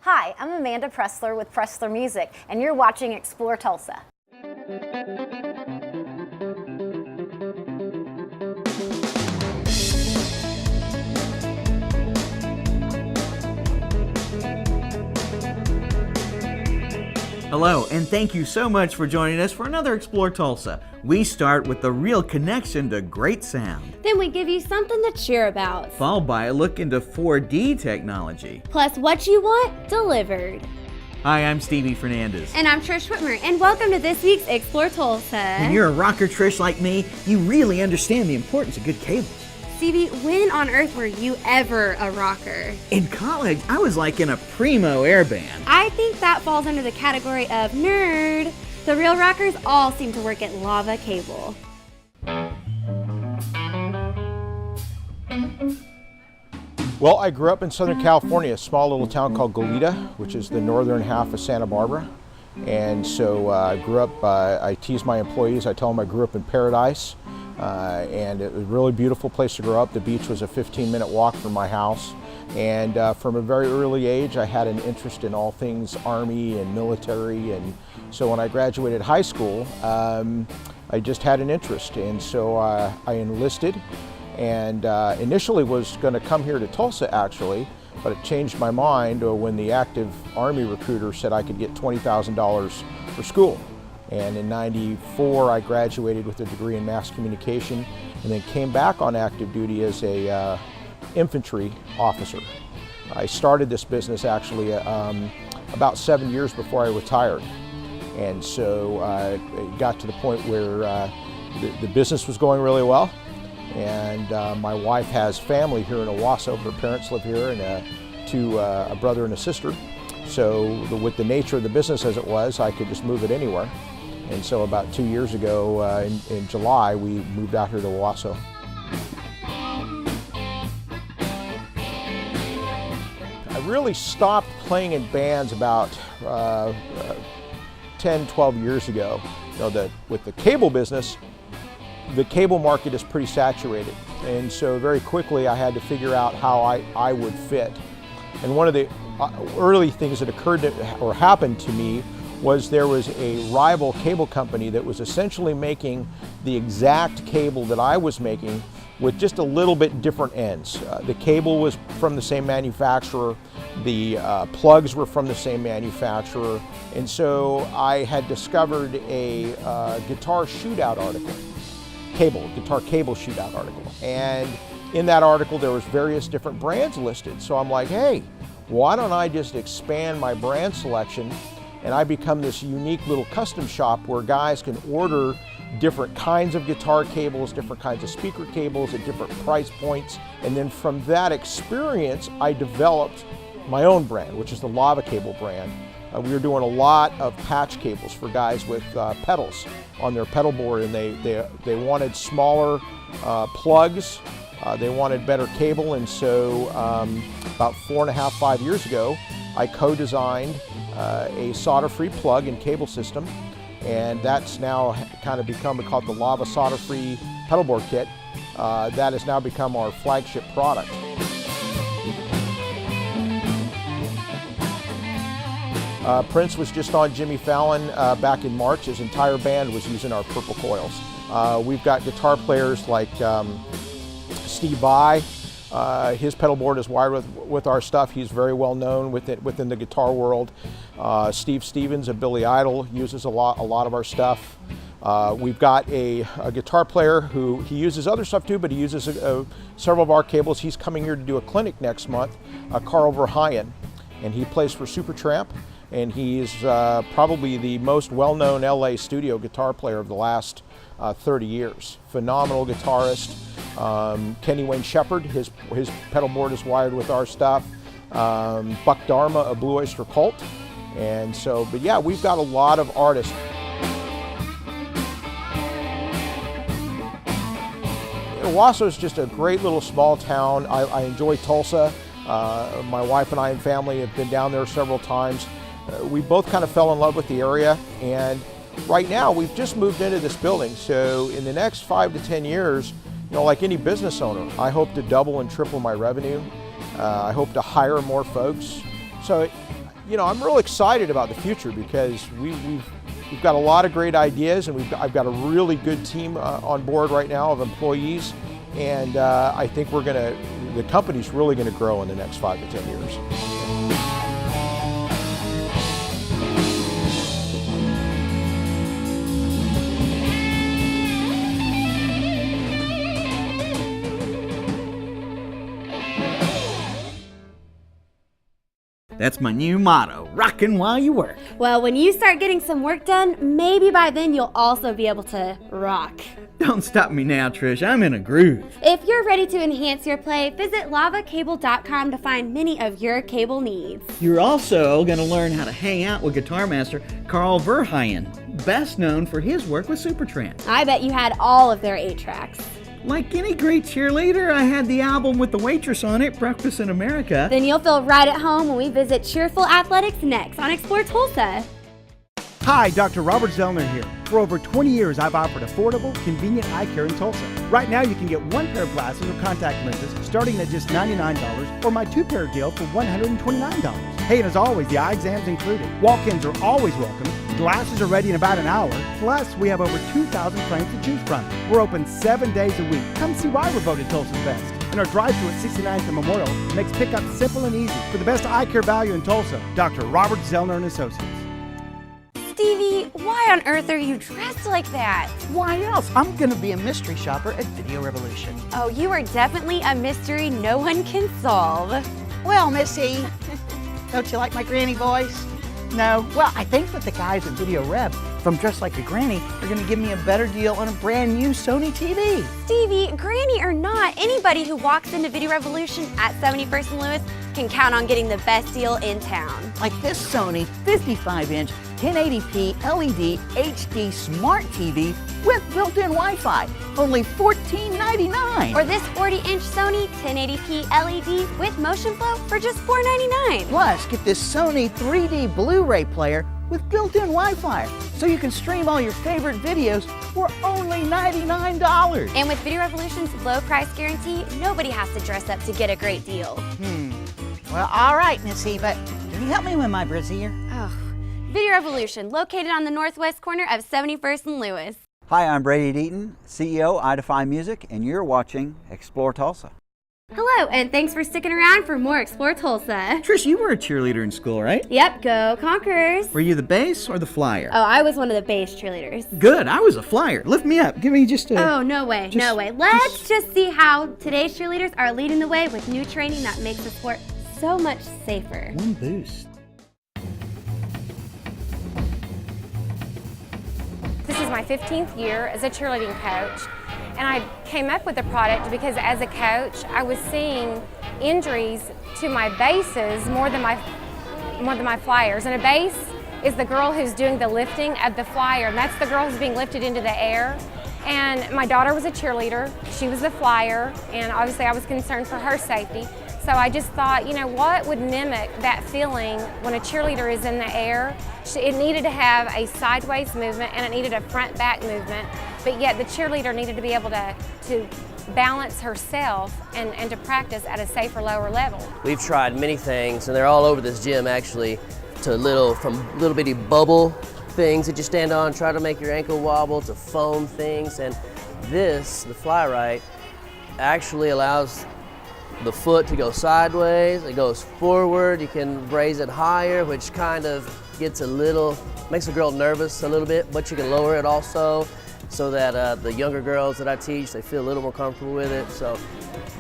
Hi, I'm Amanda Pressler with Pressler Music, and you're watching Explore Tulsa. Hello, and thank you so much for joining us for another Explore Tulsa. We start with the real connection to great sound. Then we give you something to cheer about. Followed by a look into 4D technology. Plus what you want delivered. Hi, I'm Stevie Fernandez. And I'm Trish Whitmer, and welcome to this week's Explore Tulsa. When you're a rocker, Trish, like me, you really understand the importance of good cables. Stevie, when on earth were you ever a rocker? In college, I was like in a primo air band. I think that falls under the category of nerd. The real rockers all seem to work at Lava Cable. Well, I grew up in Southern California, a small little town called Goleta, which is the northern half of Santa Barbara. And so I grew up, I tease my employees, I tell them I grew up in paradise. And it was a really beautiful place to grow up. The beach was a 15-minute walk from my house. And from a very early age, I had an interest in all things Army and military. And so when I graduated high school, I just had an interest. And so I enlisted and initially was going to come here to Tulsa, actually, but it changed my mind when the active Army recruiter said I could get $20,000 for school. And in '94, I graduated with a degree in mass communication and then came back on active duty as a infantry officer. I started this business actually about 7 years before I retired. And so it got to the point where the business was going really well. And my wife has family here in Owasso. Her parents live here and a brother and a sister. So with the nature of the business as it was, I could just move it anywhere. And so about 2 years ago, in July, we moved out here to Owasso. I really stopped playing in bands about 10, 12 years ago. You know, with the cable business, the cable market is pretty saturated. And so very quickly I had to figure out how I would fit. And one of the early things that occurred or happened to me was there was a rival cable company that was essentially making the exact cable that I was making with just a little bit different ends. The cable was from the same manufacturer, the plugs were from the same manufacturer, and so I had discovered a guitar shootout article, guitar cable shootout article. And in that article there was various different brands listed. So I'm like, hey, why don't I just expand my brand selection and I become this unique little custom shop where guys can order different kinds of guitar cables, different kinds of speaker cables at different price points. And then from that experience, I developed my own brand, which is the Lava Cable brand. We were doing a lot of patch cables for guys with pedals on their pedal board, and they wanted smaller plugs. They wanted better cable, and so about 4.5, 5 years ago, I co-designed a solder-free plug and cable system, and that's now kind of become, we call it the Lava Solder-Free Pedal Board Kit. That has now become our flagship product. Prince was just on Jimmy Fallon back in March. His entire band was using our purple coils. We've got guitar players like Steve Vai. His pedal board is wired with our stuff. He's very well known within the guitar world. Steve Stevens of Billy Idol uses a lot of our stuff. We've got a guitar player who he uses other stuff too, but he uses several of our cables. He's coming here to do a clinic next month, Carl Verheyen, and he plays for Supertramp, and he's probably the most well-known LA studio guitar player of the last 30 years. Phenomenal guitarist. Kenny Wayne Shepherd, his pedal board is wired with our stuff. Buck Dharma of Blue Oyster Cult. And so, but yeah, we've got a lot of artists. Owasso is just a great little small town. I enjoy Tulsa. My wife and I and family have been down there several times. We both kind of fell in love with the area, and right now we've just moved into this building. So in the next 5 to 10 years, you know, like any business owner, I hope to double and triple my revenue. I hope to hire more folks. So I'm real excited about the future because we've got a lot of great ideas, and I've got a really good team on board right now of employees, and I think the company's really going to grow in the next 5 to 10 years. That's my new motto, rockin' while you work. Well, when you start getting some work done, maybe by then you'll also be able to rock. Don't stop me now, Trish. I'm in a groove. If you're ready to enhance your play, visit lavacable.com to find many of your cable needs. You're also going to learn how to hang out with guitar master Carl Verheyen, best known for his work with Supertramp. I bet you had all of their 8 tracks. Like any great cheerleader, I had the album with the waitress on it, Breakfast in America. Then you'll feel right at home when we visit Cheerful Athletics next on Explore Tulsa. Hi, Dr. Robert Zellner here. For over 20 years, I've offered affordable, convenient eye care in Tulsa. Right now, you can get 1 pair of glasses or contact lenses starting at just $99, or my 2-pair deal for $129. Hey, and as always, the eye exam's included. Walk-ins are always welcome. Glasses are ready in about an hour. Plus, we have over 2,000 frames to choose from. We're open 7 days a week. Come see why we're voted Tulsa's best. And our drive-thru at 69th and Memorial makes pickup simple and easy. For the best eye care value in Tulsa, Dr. Robert Zellner and Associates. Stevie, why on earth are you dressed like that? Why else? I'm gonna be a mystery shopper at Video Revolution. Oh, you are definitely a mystery no one can solve. Well, Missy, don't you like my granny voice? No? Well, I think that the guys at Video Rev from Dressed Like a Granny are gonna give me a better deal on a brand new Sony TV. Stevie, granny or not, anybody who walks into Video Revolution at 71st and Lewis can count on getting the best deal in town. Like this Sony 55-inch 1080p LED HD Smart TV with built-in Wi-Fi, only $14.99. Or this 40-inch Sony 1080p LED with motion flow for just $4.99. Plus, get this Sony 3D Blu-ray player with built-in Wi-Fi, so you can stream all your favorite videos for only $99. And with Video Revolution's low price guarantee, nobody has to dress up to get a great deal. Well, all right, Missy, but can you help me with my brassiere? Oh, Video Revolution, located on the northwest corner of 71st and Lewis. Hi, I'm Brady Deaton, CEO, I Defy Music, and you're watching Explore Tulsa. Hello, and thanks for sticking around for more Explore Tulsa. Trish, you were a cheerleader in school, right? Yep, go Conquerors. Were you the bass or the flyer? Oh, I was one of the bass cheerleaders. Good, I was a flyer. Lift me up. Give me just a... Oh, no way, no way. Let's just see how today's cheerleaders are leading the way with new training that makes the sport so much safer. One boost. This is my 15th year as a cheerleading coach, and I came up with the product because as a coach, I was seeing injuries to my bases more than my flyers. And a base is the girl who's doing the lifting of the flyer, and that's the girl who's being lifted into the air. And my daughter was a cheerleader, she was the flyer, and obviously I was concerned for her safety. So I just thought, you know, what would mimic that feeling when a cheerleader is in the air? It needed to have a sideways movement and it needed a front-back movement, but yet the cheerleader needed to be able to balance herself and to practice at a safer, lower level. We've tried many things, and they're all over this gym actually, from little bitty bubble things that you stand on, try to make your ankle wobble, to foam things, and this, the Fly Right, actually allows the foot to go sideways, it goes forward, you can raise it higher, which kind of makes a girl nervous a little bit, but you can lower it also so that the younger girls that I teach, they feel a little more comfortable with it. So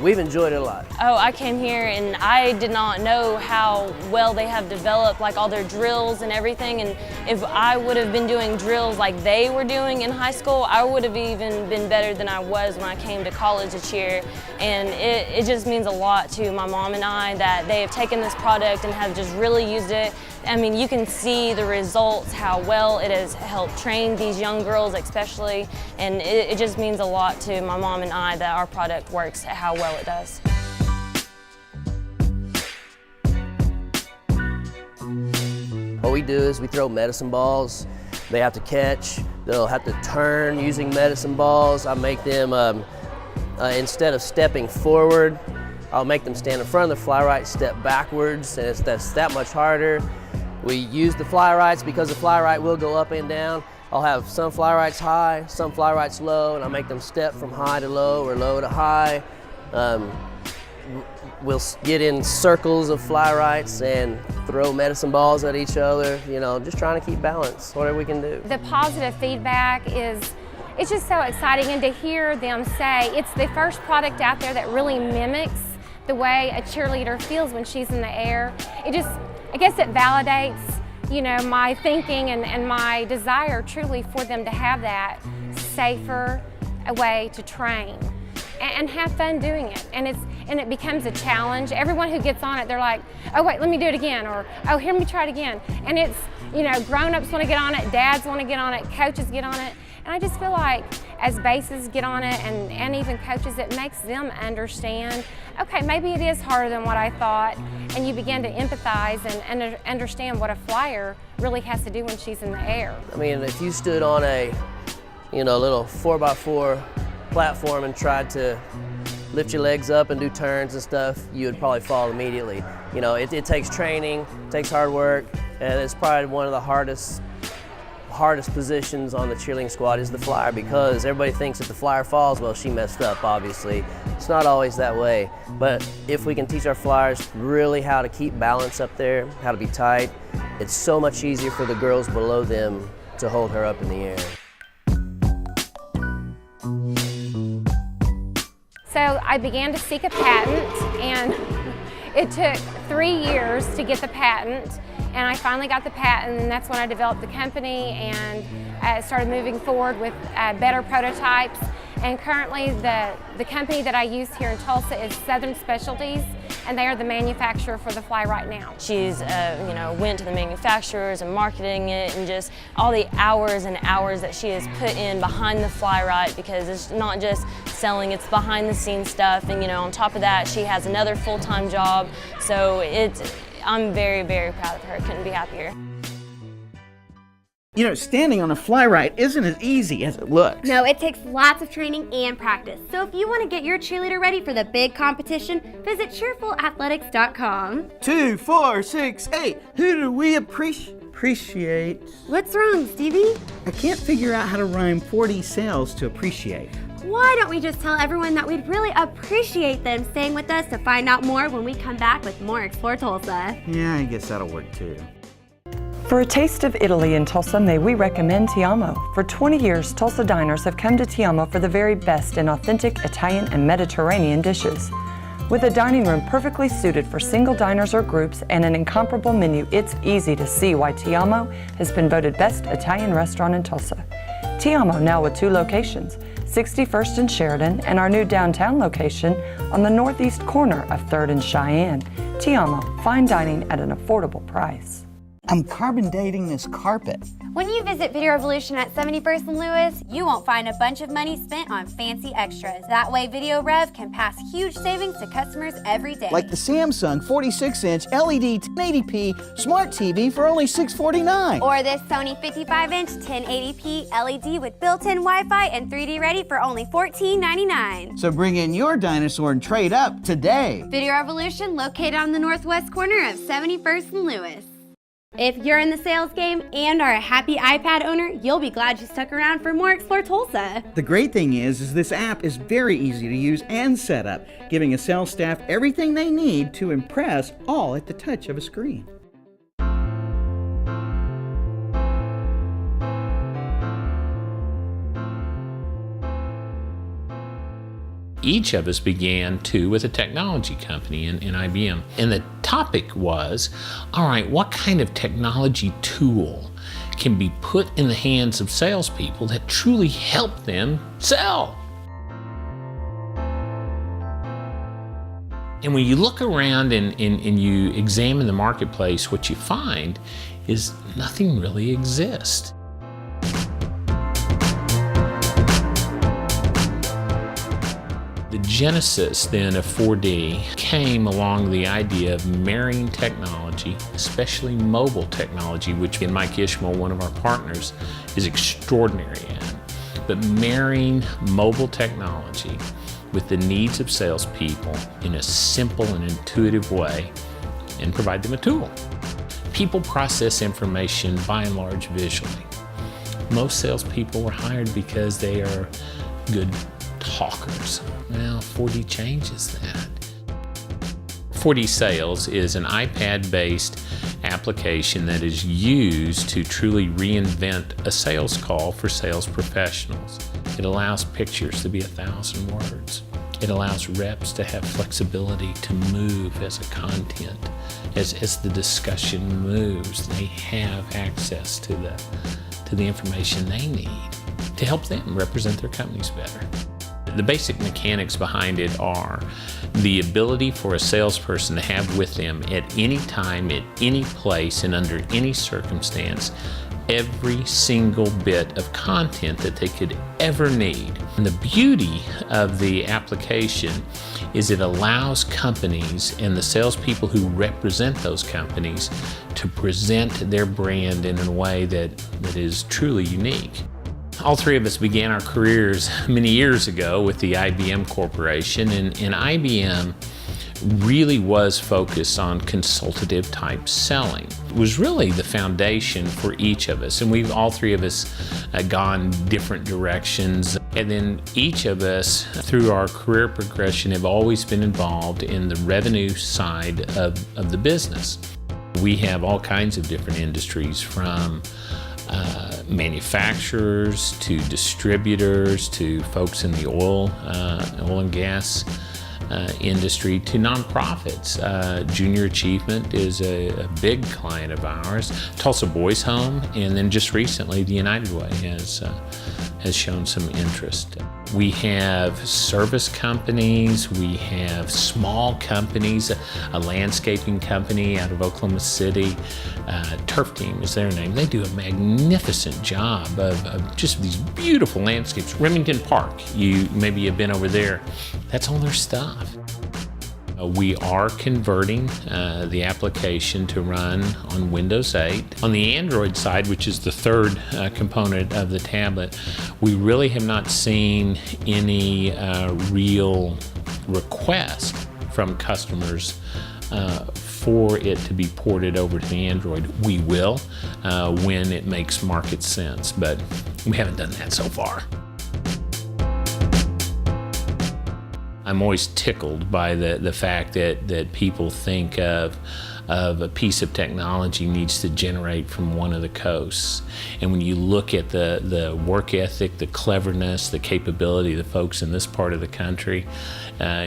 we've enjoyed it a lot. Oh, I came here and I did not know how well they have developed like all their drills and everything, and if I would have been doing drills like they were doing in high school, I would have even been better than I was when I came to college to cheer. And it just means a lot to my mom and I that they have taken this product and have just really used it. I mean, you can see the results, how well it has helped train these young girls especially, and it just means a lot to my mom and I that our product works, how well it does. What we do is we throw medicine balls. They have to catch, they'll have to turn using medicine balls. I make them, instead of stepping forward, I'll make them stand in front of the Fly Right, step backwards, and that's that much harder. We use the fly rights because the fly right will go up and down. I'll have some fly rights high, some fly rights low, and I'll make them step from high to low or low to high. We'll get in circles of fly rights and throw medicine balls at each other, you know, just trying to keep balance, whatever we can do. The positive feedback it's just so exciting, and to hear them say it's the first product out there that really mimics the way a cheerleader feels when she's in the air. I guess it validates, you know, my thinking and my desire truly for them to have that safer way to train and have fun doing it. And it becomes a challenge. Everyone who gets on it, they're like, oh wait, let me do it again, or oh, here, let me try it again. And it's, you know, grown-ups want to get on it, dads want to get on it, coaches get on it. And I just feel like as bases get on it and even coaches, it makes them understand, okay, maybe it is harder than what I thought, and you begin to empathize and understand what a flyer really has to do when she's in the air. I mean, if you stood on a, you know, little 4x4 platform and tried to lift your legs up and do turns and stuff, you would probably fall immediately. You know, it takes training, it takes hard work, and it's probably one of the hardest positions on the cheerleading squad is the flyer, because everybody thinks if the flyer falls, well, she messed up, obviously. It's not always that way, but if we can teach our flyers really how to keep balance up there, how to be tight, it's so much easier for the girls below them to hold her up in the air. So I began to seek a patent, and it took 3 years to get the patent, and I finally got the patent, and that's when I developed the company and started moving forward with better prototypes. And currently the company that I use here in Tulsa is Southern Specialties, and they are the manufacturer for the fly right now. She's you know, went to the manufacturers and marketing it, and just all the hours and hours that she has put in behind the fly right, because it's not just selling, it's behind the scenes stuff. And you know, on top of that, she has another full-time job. So I'm very, very proud of her. Couldn't be happier. You know, standing on a fly right isn't as easy as it looks. No, it takes lots of training and practice. So if you want to get your cheerleader ready for the big competition, visit cheerfulathletics.com. 2, 4, 6, 8. Who do we appreciate? What's wrong, Stevie? I can't figure out how to rhyme 40 sales to appreciate. Why don't we just tell everyone that we'd really appreciate them staying with us to find out more when we come back with more Explore Tulsa. Yeah, I guess that'll work too. For a taste of Italy in Tulsa, may we recommend Ti Amo. For 20 years, Tulsa diners have come to Ti Amo for the very best in authentic Italian and Mediterranean dishes. With a dining room perfectly suited for single diners or groups and an incomparable menu, it's easy to see why Ti Amo has been voted best Italian restaurant in Tulsa. Ti Amo now with 2 locations, 61st and Sheridan, and our new downtown location on the northeast corner of 3rd and Cheyenne. Ti Amo, fine dining at an affordable price. I'm carbon dating this carpet. When you visit Video Revolution at 71st and Lewis, you won't find a bunch of money spent on fancy extras. That way Video Rev can pass huge savings to customers every day. Like the Samsung 46-inch LED 1080p smart TV for only $649. Or this Sony 55-inch 1080p LED with built-in Wi-Fi and 3D ready for only $14.99. So bring in your dinosaur and trade up today. Video Revolution, located on the northwest corner of 71st and Lewis. If you're in the sales game and are a happy iPad owner, you'll be glad you stuck around for more Explore Tulsa. The great thing is this app is very easy to use and set up, giving a sales staff everything they need to impress, all at the touch of a screen. Each of us began too with a technology company in IBM. And the topic was, all right, what kind of technology tool can be put in the hands of salespeople that truly help them sell? And when you look around and you examine the marketplace, what you find is nothing really exists. The genesis then of 4D came along the idea of marrying technology, especially mobile technology, which Mike Ishmael, one of our partners, is extraordinary at. But marrying mobile technology with the needs of salespeople in a simple and intuitive way and provide them a tool. People process information by and large visually. Most salespeople were hired because they are good talkers. Well, 4D changes that. 4D Sales is an iPad-based application that is used to truly reinvent a sales call for sales professionals. It allows pictures to be 1,000 words. It allows reps to have flexibility to move as a content. As the discussion moves, they have access to the information they need to help them represent their companies better. The basic mechanics behind it are the ability for a salesperson to have with them at any time, at any place, and under any circumstance, every single bit of content that they could ever need. And the beauty of the application is it allows companies and the salespeople who represent those companies to present their brand in a way that is truly unique. All three of us began our careers many years ago with the IBM Corporation, and IBM really was focused on consultative type selling. It was really the foundation for each of us, and all three of us gone different directions. And then each of us, through our career progression, have always been involved in the revenue side of the business. We have all kinds of different industries, from manufacturers to distributors to folks in the oil and gas industry to nonprofits. Junior Achievement is a big client of ours. Tulsa Boys Home, and then just recently the United Way has shown some interest. We have service companies, we have small companies, a landscaping company out of Oklahoma City. Turf Team is their name. They do a magnificent job of just these beautiful landscapes. Remington Park, maybe you've been over there. That's all their stuff. We are converting the application to run on Windows 8. On the Android side, which is the third component of the tablet, we really have not seen any real request from customers for it to be ported over to the Android. We will when it makes market sense, but we haven't done that so far. I'm always tickled by the fact that people think of a piece of technology needs to generate from one of the coasts. And when you look at the work ethic, the cleverness, the capability of the folks in this part of the country,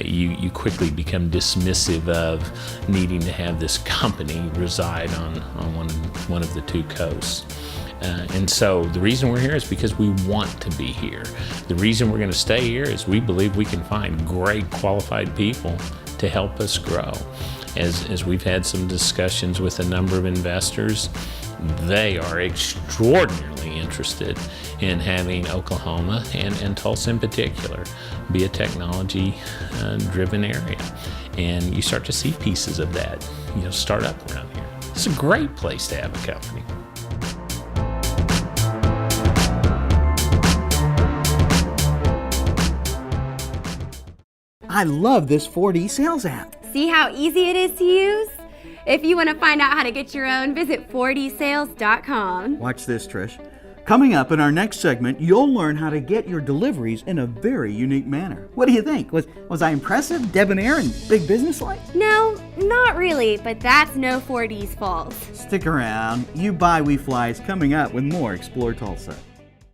you quickly become dismissive of needing to have this company reside on one of the two coasts. And so the reason we're here is because we want to be here. The reason we're going to stay here is we believe we can find great qualified people to help us grow. As we've had some discussions with a number of investors, they are extraordinarily interested in having Oklahoma and Tulsa in particular be a technology-driven area. And you start to see pieces of that, start up around here. It's a great place to have a company. I love this 4D Sales app. See how easy it is to use? If you want to find out how to get your own, visit 4dsales.com. Watch this, Trish. Coming up in our next segment, you'll learn how to get your deliveries in a very unique manner. What do you think? Was I impressive, debonair, and big business-like? No, not really, but that's no 4D's fault. Stick around. Buy We Fly is coming up with more Explore Tulsa.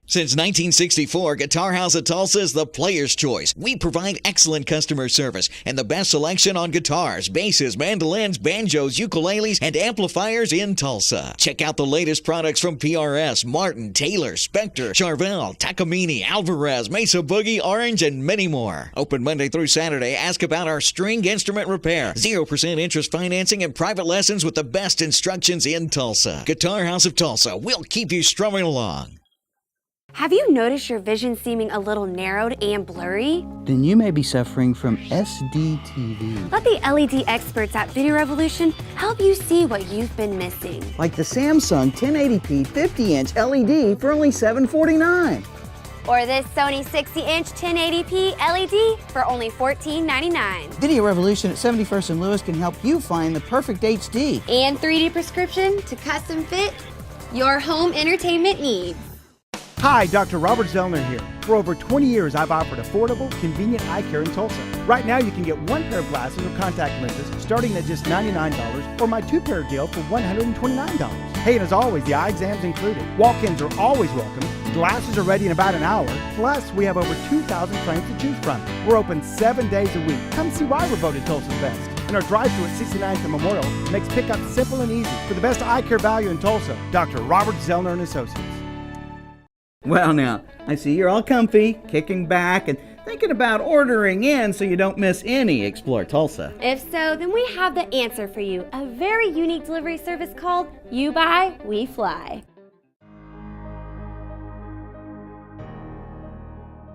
Since 1964, Guitar House of Tulsa is the player's choice. We provide excellent customer service and the best selection on guitars, basses, mandolins, banjos, ukuleles, and amplifiers in Tulsa. Check out the latest products from PRS, Martin, Taylor, Spector, Charvel, Takamine, Alvarez, Mesa Boogie, Orange, and many more. Open Monday through Saturday. Ask about our string instrument repair, 0% interest financing, and private lessons with the best instructions in Tulsa. Guitar House of Tulsa. We'll keep you strumming along. Have you noticed your vision seeming a little narrowed and blurry? Then you may be suffering from SDTV. Let the LED experts at Video Revolution help you see what you've been missing. Like the Samsung 1080p 50-inch LED for only $749. Or this Sony 60-inch 1080p LED for only $14.99. Video Revolution at 71st and Lewis can help you find the perfect HD. And 3D prescription to custom fit your home entertainment needs. Hi, Dr. Robert Zellner here. For over 20 years, I've offered affordable, convenient eye care in Tulsa. Right now, you can get one pair of glasses or contact lenses starting at just $99, or my two-pair deal for $129. Hey, and as always, the eye exam's included. Walk-ins are always welcome. Glasses are ready in about an hour. Plus, we have over 2,000 frames to choose from. We're open 7 days a week. Come see why we're voted Tulsa's best. And our drive-thru at 69th and Memorial makes pickup simple and easy. For the best eye care value in Tulsa, Dr. Robert Zellner and Associates. Well, now, I see you're all comfy, kicking back, and thinking about ordering in so you don't miss any Explore Tulsa. If so, then we have the answer for you, a very unique delivery service called You Buy, We Fly.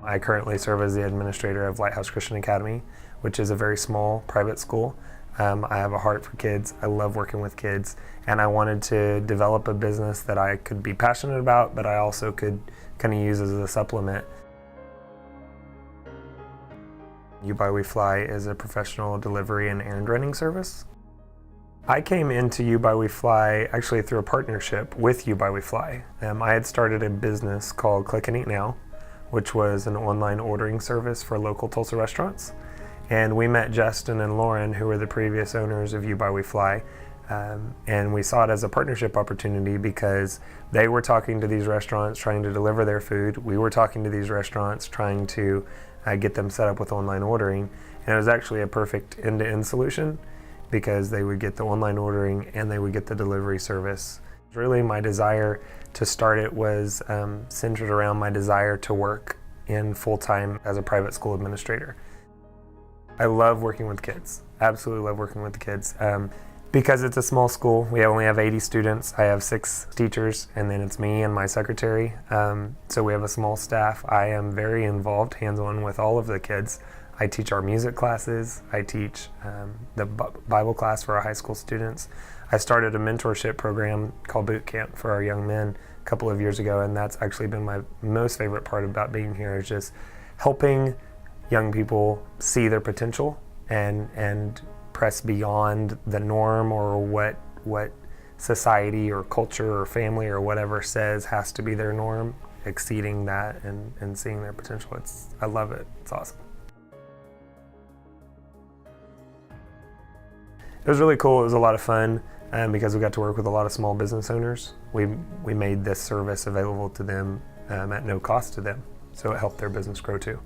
I currently serve as the administrator of Lighthouse Christian Academy, which is a very small private school. I have a heart for kids. I love working with kids, and I wanted to develop a business that I could be passionate about, but I also could kind of use as a supplement. You Buy We Fly is a professional delivery and errand running service. I came into You Buy We Fly actually through a partnership with You Buy We Fly. I had started a business called Click and Eat Now, which was an online ordering service for local Tulsa restaurants. And we met Justin and Lauren, who were the previous owners of You Buy We Fly, and we saw it as a partnership opportunity because they were talking to these restaurants trying to deliver their food. We were talking to these restaurants trying to get them set up with online ordering, and it was actually a perfect end-to-end solution because they would get the online ordering and they would get the delivery service. Really, my desire to start it was centered around my desire to work in full-time as a private school administrator. I love working with kids, absolutely love working with the kids. Because it's a small school, we only have 80 students. I have 6 teachers, and then it's me and my secretary. So we have a small staff. I am very involved, hands-on with all of the kids. I teach our music classes. I teach the Bible class for our high school students. I started a mentorship program called Boot Camp for our young men a couple of years ago, and that's actually been my most favorite part about being here, is just helping young people see their potential and press beyond the norm or what society or culture or family or whatever says has to be their norm, exceeding that and seeing their potential. I love it. It's awesome. It was really cool. It was a lot of fun because we got to work with a lot of small business owners. We made this service available to them at no cost to them, so it helped their business grow too.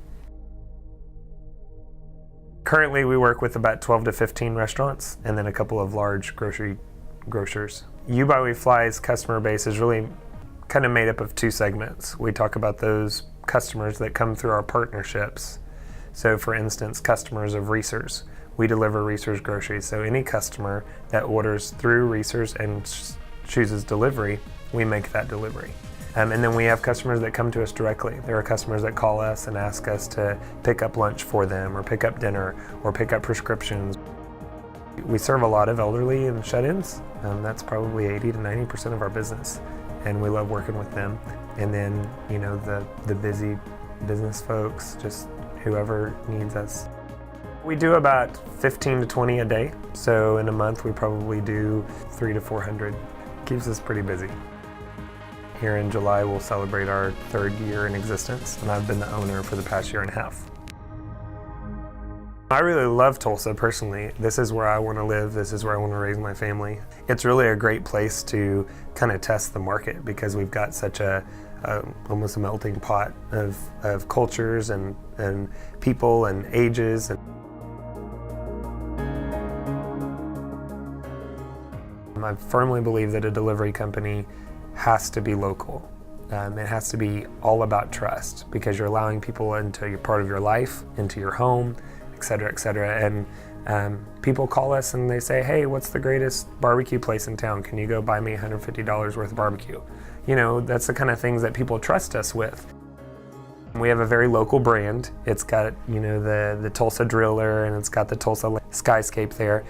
Currently, we work with about 12 to 15 restaurants and then a couple of large grocers. You Buy We Fly's customer base is really kind of made up of 2 segments. We talk about those customers that come through our partnerships. So for instance, customers of Reese's. We deliver Reese's groceries. So any customer that orders through Reese's and chooses delivery, we make that delivery. And then we have customers that come to us directly. There are customers that call us and ask us to pick up lunch for them or pick up dinner or pick up prescriptions. We serve a lot of elderly and shut-ins. That's probably 80 to 90% of our business, and we love working with them. And then, you know, the busy business folks, just whoever needs us. We do about 15 to 20 a day, so in a month we probably do 300 to 400. Keeps us pretty busy. Here in July, we'll celebrate our 3rd year in existence, and I've been the owner for the past year and a half. I really love Tulsa personally. This is where I want to live. This is where I want to raise my family. It's really a great place to kind of test the market because we've got such almost a melting pot of cultures and people and ages. I firmly believe that a delivery company has to be local. It has to be all about trust because you're allowing people into your part of your life, into your home, et cetera, et cetera. And people call us and they say, hey, what's the greatest barbecue place in town? Can you go buy me $150 worth of barbecue? You know, that's the kind of things that people trust us with. We have a very local brand. It's got, you know, the Tulsa Driller, and it's got the Tulsa Skyscape there.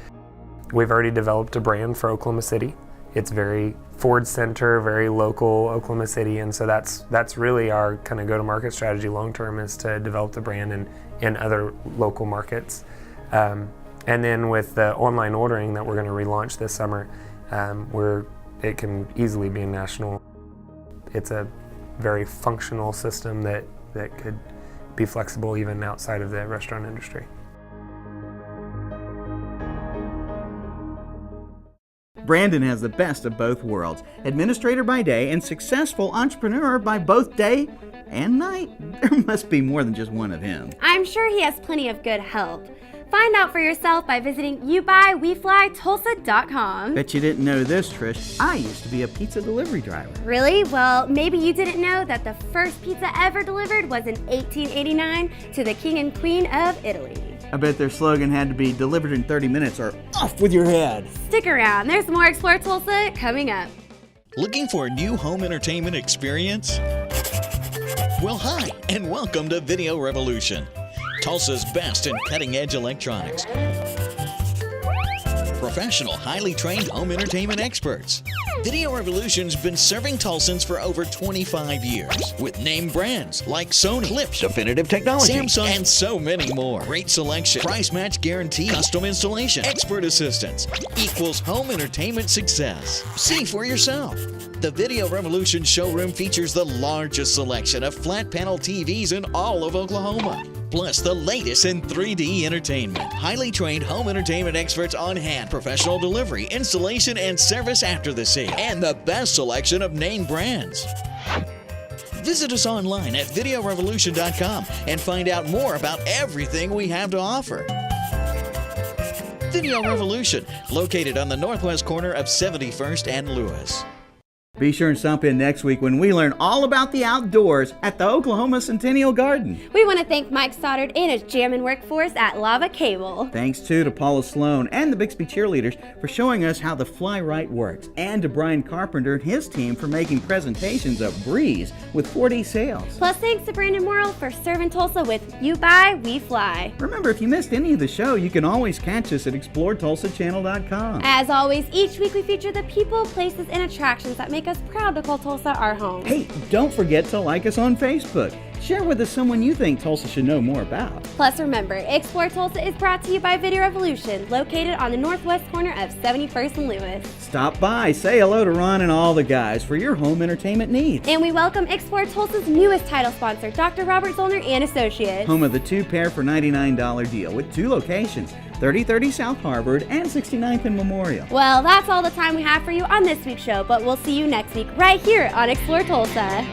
We've already developed a brand for Oklahoma City. It's very Ford Center, very local, Oklahoma City, and so that's really our kind of go-to-market strategy long term, is to develop the brand in other local markets. And then with the online ordering that we're going to relaunch this summer, it can easily be national. It's a very functional system that could be flexible even outside of the restaurant industry. Brandon has the best of both worlds, administrator by day and successful entrepreneur by both day and night. There must be more than just one of him. I'm sure he has plenty of good help. Find out for yourself by visiting YouBuyWeFlyTulsa.com. Bet you didn't know this, Trish. I used to be a pizza delivery driver. Really? Well, maybe you didn't know that the first pizza ever delivered was in 1889 to the King and Queen of Italy. I bet their slogan had to be delivered in 30 minutes or off with your head. Stick around. There's more Explore Tulsa coming up. Looking for a new home entertainment experience? Well, hi, and welcome to Video Revolution, Tulsa's best in cutting-edge electronics. Professional, highly trained home entertainment experts. Video Revolution's been serving Tulsans for over 25 years with name brands like Sony, Clips, Definitive Technology, Samsung, and so many more. Great selection, price match guarantee, custom installation, expert assistance equals home entertainment success. See for yourself. The Video Revolution showroom features the largest selection of flat panel TVs in all of Oklahoma. Plus the latest in 3D entertainment. Highly trained home entertainment experts on hand. Professional delivery, installation, and service after the sale. And the best selection of name brands. Visit us online at videorevolution.com and find out more about everything we have to offer. Video Revolution, located on the northwest corner of 71st and Lewis. Be sure and stop in next week when we learn all about the outdoors at the Oklahoma Centennial Garden. We want to thank Mike Stoddard and his jamming workforce at Lava Cable. Thanks too to Paula Sloan and the Bixby Cheerleaders for showing us how the Fly Right works, and to Brian Carpenter and his team for making presentations a breeze with 4D sales. Plus thanks to Brandon Morrill for serving Tulsa with You Buy, We Fly. Remember, if you missed any of the show, you can always catch us at ExploreTulsaChannel.com. As always, each week we feature the people, places, and attractions that make us proud to call Tulsa our home. Hey, don't forget to like us on Facebook. Share with us someone you think Tulsa should know more about. Plus remember, Explore Tulsa is brought to you by Video Revolution, located on the northwest corner of 71st and Lewis. Stop by, say hello to Ron and all the guys for your home entertainment needs. And we welcome Explore Tulsa's newest title sponsor, Dr. Robert Zollner and Associates. Home of the 2-pair for $99 deal with 2 locations, 3030 South Harvard and 69th and Memorial. Well, that's all the time we have for you on this week's show, but we'll see you next week right here on Explore Tulsa.